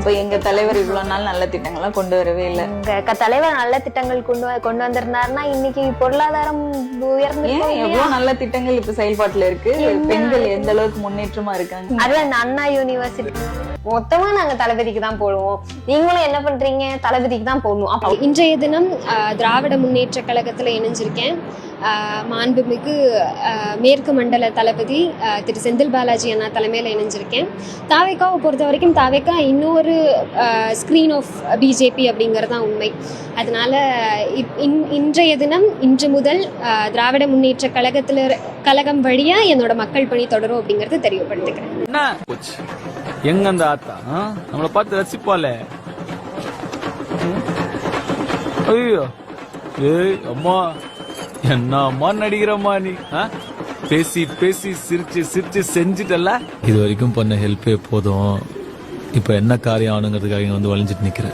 அப்ப எங்க தலைவர் இவ்வளவு நாள் நல்ல திட்டங்கள்லாம் கொண்டு வரவே இல்லை. தலைவர் நல்ல திட்டங்கள் கொண்டு வந்திருந்தாருன்னா இன்னைக்கு பொருளாதாரம் உயர்ந்து எவ்வளவு நல்ல திட்டங்கள் இப்ப செயல்பாட்டுல இருக்கு. பெண்கள் எந்த அளவுக்கு முன்னேற்றமா இருக்காங்க. அதுல இந்த அண்ணா யூனிவர்சிட்டி மொத்தமா நாங்க தளபதிக்கு தான் போடுவோம். நீங்களும் என்ன பண்றீங்க? தளபதிக்கு தான் போடணும். இன்றைய தினம் திராவிட முன்னேற்ற கழகத்துல இணைஞ்சிருக்கேன். மாண்புமிகு மேற்கு மண்டல தளபதி திரு செந்தில் பாலாஜி அண்ணா தலைமையில் இணைஞ்சிருக்கேன். தாவேக்காவை பொறுத்த வரைக்கும் தாவேக்கா இன்னொரு ஸ்க்ரீன் ஆஃப் பிஜேபி அப்படிங்கிறது தான் உண்மை. அதனால இன்றைய தினம் இன்று முதல் திராவிட முன்னேற்ற கழகம் வழியா என்னோட மக்கள் பணி தொடரும் அப்படிங்கறது தெரியப்படுத்துக்கிறேன். எங்க அந்த ஆத்தா நம்மளை பார்த்து ரசிப்பால. ஐயோ ஏய் அம்மா என்ன அம்மா நடிக்கிறம்மா நீ. பேசி பேசி சிரிச்சு சிரிச்சு செஞ்சுட்டல. இது வரைக்கும் பண்ண ஹெல்ப்பே போதும். இப்ப என்ன காரியம் ஆனுங்கிறதுக்காக இங்க வந்து வளைஞ்சிட்டு நிக்கிறேன்.